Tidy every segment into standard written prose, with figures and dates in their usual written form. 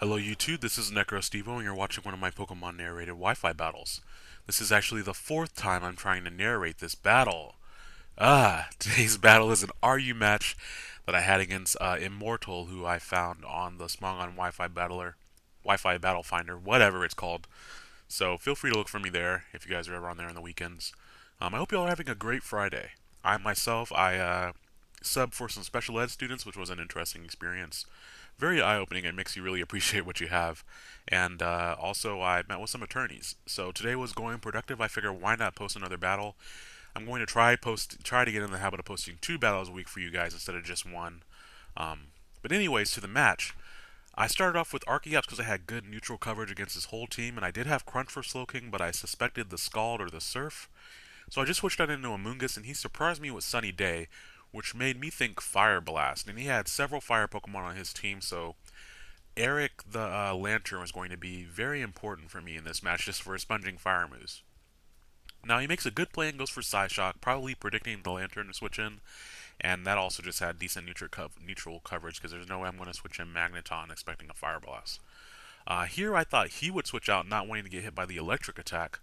Hello YouTube, this is Necrostevo and you're watching one of my Pokemon narrated Wi-Fi battles. This is actually the fourth time I'm trying to narrate this battle. Today's battle is an RU match that I had against Immortal, who I found on the Smongon Wi-Fi Battle Finder, whatever it's called. So feel free to look for me there if you guys are ever on there on the weekends. I hope you all are having a great Friday. I sub for some special ed students, which was an interesting experience. Very eye-opening and makes you really appreciate what you have. And also, I met with some attorneys. So today was going productive. I figured, why not post another battle? I'm going to try to get in the habit of posting 2 battles a week for you guys instead of just one. But anyways, to the match. I started off with Archeops because I had good neutral coverage against his whole team, and I did have Crunch for Slowking, but I suspected the Scald or the Surf. So I just switched that into Amoonguss, and he surprised me with Sunny Day, which made me think Fire Blast. And he had several Fire Pokemon on his team, so Eric the Lantern was going to be very important for me in this match just for sponging Fire moves. Now he makes a good play and goes for Psyshock, probably predicting the Lantern to switch in, and that also just had decent neutral coverage because there's no way I'm going to switch in Magneton expecting a Fire Blast. Here I thought he would switch out not wanting to get hit by the electric attack,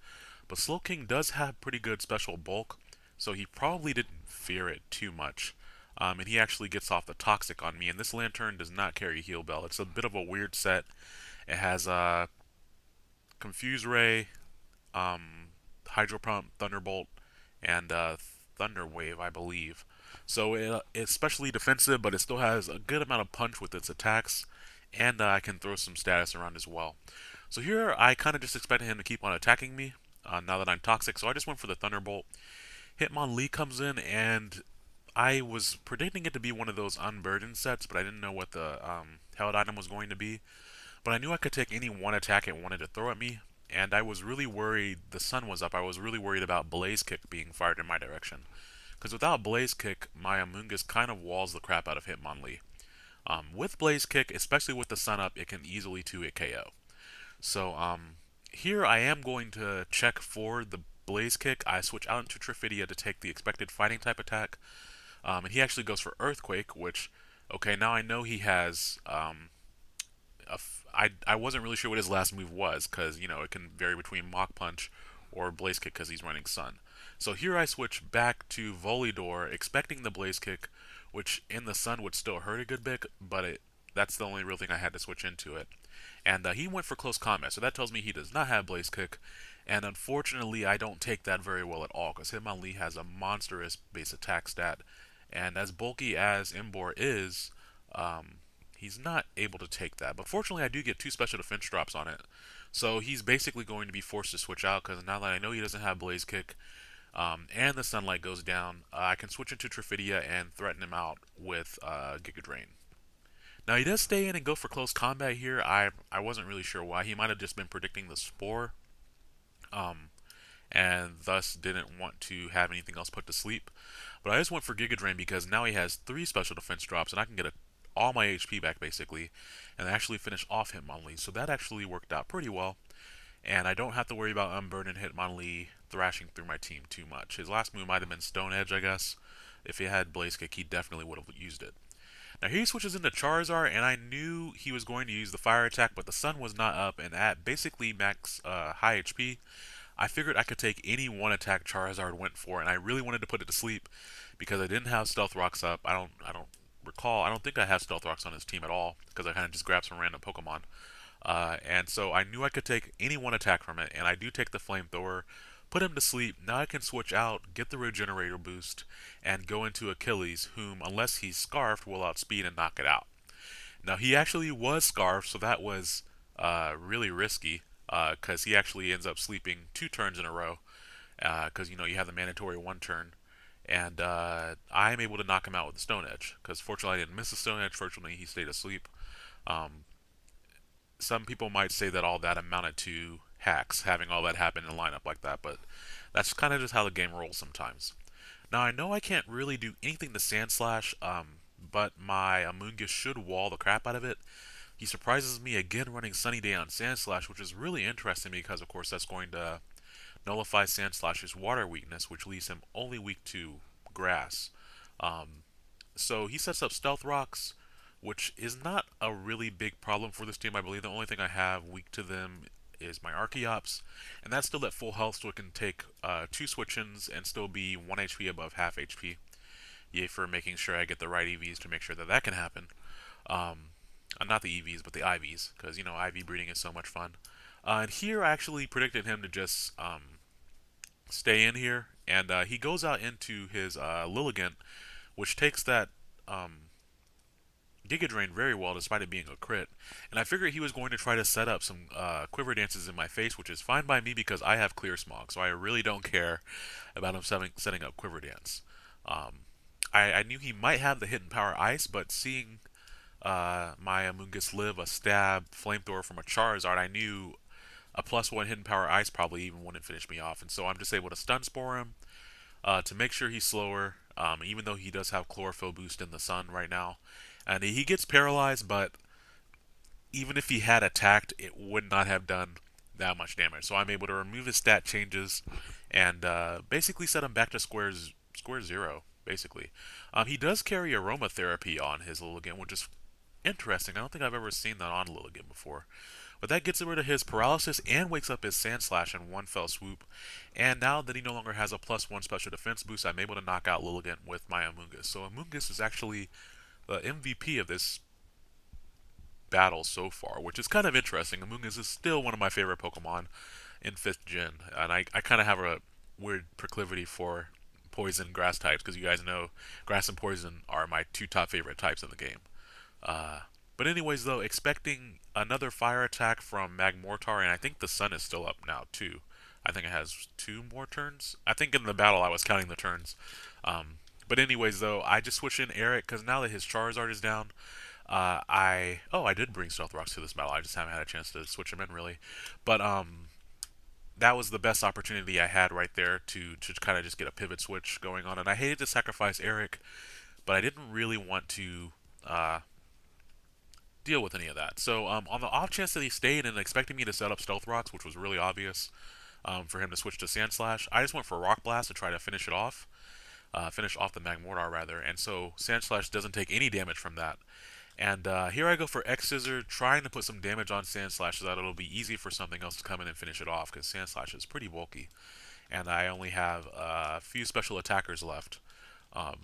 but Slowking does have pretty good special bulk, so he probably didn't fear it too much. And he actually gets off the Toxic on me, and this Lantern does not carry Heal Bell. It's a bit of a weird set. It has Confuse Ray, Hydro Pump, Thunderbolt, and Thunder Wave, I believe. So it's especially defensive, but it still has a good amount of punch with its attacks, and I can throw some status around as well. So here I kind of just expected him to keep on attacking me now that I'm toxic, so I just went for the Thunderbolt. Hitmonlee comes in, and I was predicting it to be one of those unburdened sets, but I didn't know what the held item was going to be. But I knew I could take any one attack it wanted to throw at me, and I was really worried. The sun was up. I was really worried about Blaze Kick being fired in my direction. Because without Blaze Kick, my Amoonguss kind of walls the crap out of Hitmonlee. With Blaze Kick, especially with the sun up, it can easily 2-hit KO. So here I am going to check for the Blaze Kick. I switch out into Trifidia to take the expected fighting type attack. And he actually goes for Earthquake, which, okay, now I know he has, I wasn't really sure what his last move was, because, it can vary between Mach Punch or Blaze Kick because he's running Sun. So here I switch back to Volidor, expecting the Blaze Kick, which in the Sun would still hurt a good bit, but that's the only real thing I had to switch into it. And he went for Close Combat, so that tells me he does not have Blaze Kick, and unfortunately I don't take that very well at all, because Hitmonlee has a monstrous base attack stat, and as bulky as Imbor is, he's not able to take that. But fortunately, I do get 2 special defense drops on it. So he's basically going to be forced to switch out because now that I know he doesn't have Blaze Kick and the Sunlight goes down, I can switch into Trifidia and threaten him out with Giga Drain. Now he does stay in and go for close combat here. I wasn't really sure why. He might have just been predicting the Spore. And thus didn't want to have anything else put to sleep. But I just went for Giga Drain because now he has 3 special defense drops and I can get all my HP back basically and actually finish off Hitmonlee. So that actually worked out pretty well. And I don't have to worry about Unburden Hitmonlee thrashing through my team too much. His last move might have been Stone Edge, I guess. If he had Blaze Kick, he definitely would have used it. Now here he switches into Charizard, and I knew he was going to use the fire attack, but the sun was not up, and at basically max high HP, I figured I could take any one attack Charizard went for, and I really wanted to put it to sleep because I didn't have Stealth Rocks up. I don't think I have Stealth Rocks on his team at all because I kind of just grabbed some random Pokemon. And so I knew I could take any one attack from it, and I do take the Flamethrower, put him to sleep. Now I can switch out, get the Regenerator boost, and go into Achilles, whom, unless he's Scarfed, will outspeed and knock it out. Now he actually was Scarfed, so that was really risky, because he actually ends up sleeping 2 turns in a row, because, you have the mandatory 1 turn. And I'm able to knock him out with the Stone Edge, because fortunately I didn't miss the Stone Edge, fortunately he stayed asleep. Some people might say that all that amounted to hacks, having all that happen in a lineup like that, but that's kind of just how the game rolls sometimes. Now I know I can't really do anything to Sand Slash, but my Amoonguss should wall the crap out of it. He surprises me again running Sunny Day on Sand Slash, which is really interesting because of course that's going to nullify Sand Slash's water weakness, which leaves him only weak to grass. So he sets up Stealth Rocks, which is not a really big problem for this team. I believe the only thing I have weak to them is my Archeops, and that's still at full health, so it can take 2 switch-ins and still be 1 HP above half HP. Yay for making sure I get the right EVs to make sure that that can happen. Um, Not the EVs, but the IVs, because you know IV breeding is so much fun. And here I actually predicted him to just stay in here, and he goes out into his Lilligant, which takes that Giga Drain very well, despite it being a crit. And I figured he was going to try to set up some Quiver Dances in my face, which is fine by me because I have Clear Smog, so I really don't care about him setting up Quiver Dance. Um, I knew he might have the Hidden Power Ice, but seeing my Amoonguss live a stab flamethrower from a Charizard, I knew a +1 hidden power ice probably even wouldn't finish me off, and so I'm just able to stun spore him to make sure he's slower. Even though he does have chlorophyll boost in the sun right now, and he gets paralyzed, but even if he had attacked, it would not have done that much damage. So I'm able to remove his stat changes and basically set him back to square zero. Basically, he does carry aromatherapy on his Lilligant, which is interesting. I don't think I've ever seen that on Lilligant before. But that gets rid of his paralysis and wakes up his Sand Slash in one fell swoop. And now that he no longer has a +1 special defense boost, I'm able to knock out Lilligant with my Amoonguss. So Amoonguss is actually the MVP of this battle so far, which is kind of interesting. Amoonguss is still one of my favorite Pokemon in 5th gen, and I kind of have a weird proclivity for poison grass types, because you guys know grass and poison are my 2 top favorite types in the game. Uh, but anyways, though, expecting another fire attack from Magmortar, and I think the sun is still up now too. I think it has 2 more turns. I think in the battle I was counting the turns. But anyways, though, I just switched in Eric because now that his Charizard is down, I did bring Stealth Rocks to this battle. I just haven't had a chance to switch them in really, but that was the best opportunity I had right there to kind of just get a pivot switch going on. And I hated to sacrifice Eric, but I didn't really want to deal with any of that. So on the off chance that he stayed and expecting me to set up Stealth Rocks, which was really obvious for him to switch to Sand Slash, I just went for Rock Blast to try to finish it off. Finish off the Magmortar rather, and so Sand Slash doesn't take any damage from that. And here I go for X Scissor, trying to put some damage on Sand Slash so that it'll be easy for something else to come in and finish it off, because Sand Slash is pretty bulky. And I only have a few special attackers left. Um,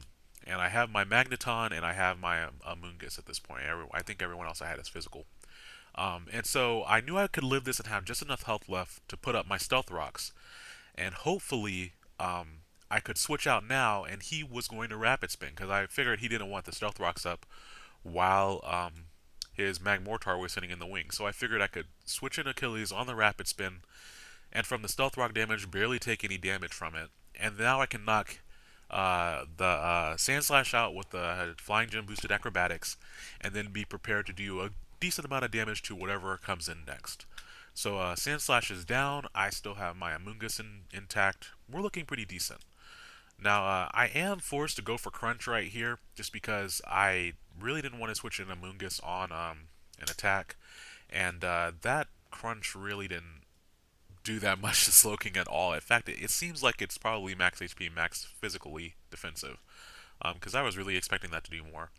and I have my Magneton and I have my Amoonguss at this point. I think everyone else I had is physical. And so I knew I could live this and have just enough health left to put up my Stealth Rocks. And hopefully I could switch out now, and he was going to Rapid Spin, because I figured he didn't want the Stealth Rocks up while his Magmortar was sitting in the wing. So I figured I could switch in Achilles on the Rapid Spin, and from the Stealth Rock damage, barely take any damage from it. And now I can knock the Sand Slash out with the Flying Gem boosted Acrobatics, and then be prepared to do a decent amount of damage to whatever comes in next. So Sand Slash is down. I still have my Amoonguss intact. We're looking pretty decent. Now, I am forced to go for Crunch right here, just because I really didn't want to switch in Amoonguss on an attack, and that Crunch really didn't do that much to Slowking at all. In fact, it seems like it's probably max HP, max physically defensive, because I was really expecting that to do more.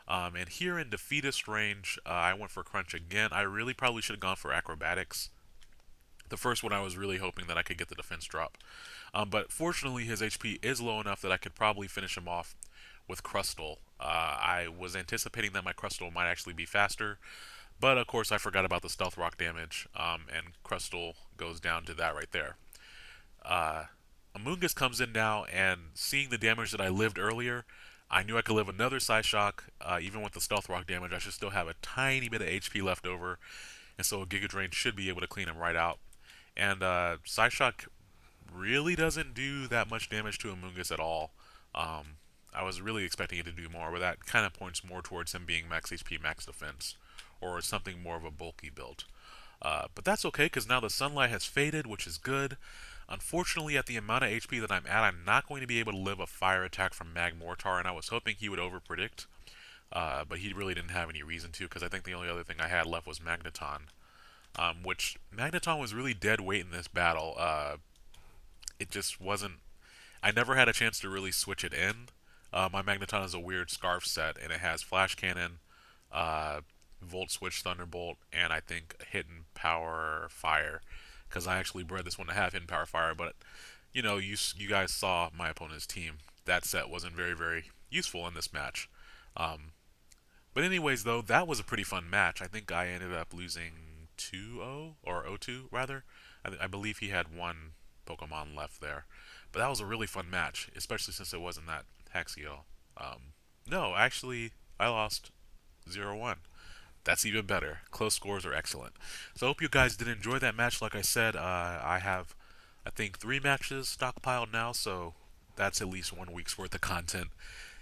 And here in Defeatist range, I went for Crunch again. I really probably should have gone for Acrobatics. The first one I was really hoping that I could get the defense drop. But fortunately his HP is low enough that I could probably finish him off with Crustle. I was anticipating that my Crustle might actually be faster, but of course I forgot about the Stealth Rock damage, and Crustle goes down to that right there. Amoonguss comes in now, and seeing the damage that I lived earlier, I knew I could live another Psyshock. Even with the Stealth Rock damage, I should still have a tiny bit of HP left over, and so a Giga Drain should be able to clean him right out. And Psyshock really doesn't do that much damage to Amoonguss at all. I was really expecting it to do more, but that kind of points more towards him being max HP, max defense, or something more of a bulky build. But that's okay, because now the sunlight has faded, which is good. Unfortunately, at the amount of HP that I'm at, I'm not going to be able to live a fire attack from Magmortar, and I was hoping he would overpredict, but he really didn't have any reason to, because I think the only other thing I had left was Magneton. Which Magneton was really dead weight in this battle. It just wasn't. I never had a chance to really switch it in. My Magneton is a weird scarf set, and it has Flash Cannon, uh, Volt Switch Thunderbolt, and I think Hidden Power Fire, because I actually bred this one to have Hidden Power Fire, but you guys saw my opponent's team. That set wasn't very useful in this match. Um, but anyways, though, that was a pretty fun match. I think I ended up losing 2-0 or 0-2 rather. I believe he had one Pokemon left there, but that was a really fun match, especially since it wasn't that Hexio. No, actually, I lost 0-1. That's even better. Close scores are excellent. So I hope you guys did enjoy that match. Like I said, I have, I think, 3 matches stockpiled now, so that's at least 1 week's worth of content.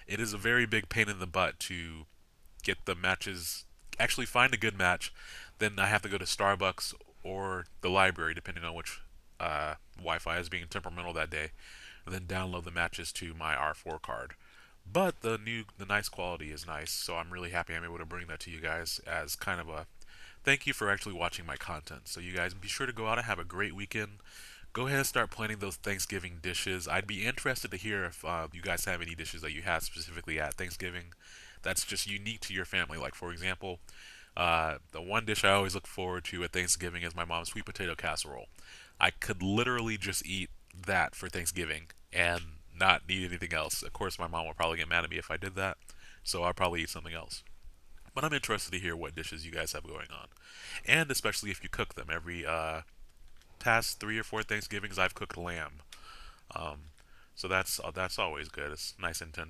It is a very big pain in the butt to get the matches, actually find a good match. Then I have to go to Starbucks or the library, depending on which Wi-Fi is being temperamental that day, and then download the matches to my R4 card. But the nice quality is nice, so I'm really happy I'm able to bring that to you guys as kind of a thank you for actually watching my content. So you guys be sure to go out and have a great weekend. Go ahead and start planning those Thanksgiving dishes. I'd be interested to hear if you guys have any dishes that you have specifically at Thanksgiving that's just unique to your family. Like, for example, the one dish I always look forward to at Thanksgiving is my mom's sweet potato casserole. I could literally just eat that for Thanksgiving and not need anything else. Of course, my mom will probably get mad at me if I did that, so I'll probably eat something else. But I'm interested to hear what dishes you guys have going on, and especially if you cook them. Every past 3 or 4 Thanksgivings, I've cooked lamb, um, so that's always good. It's nice and tender.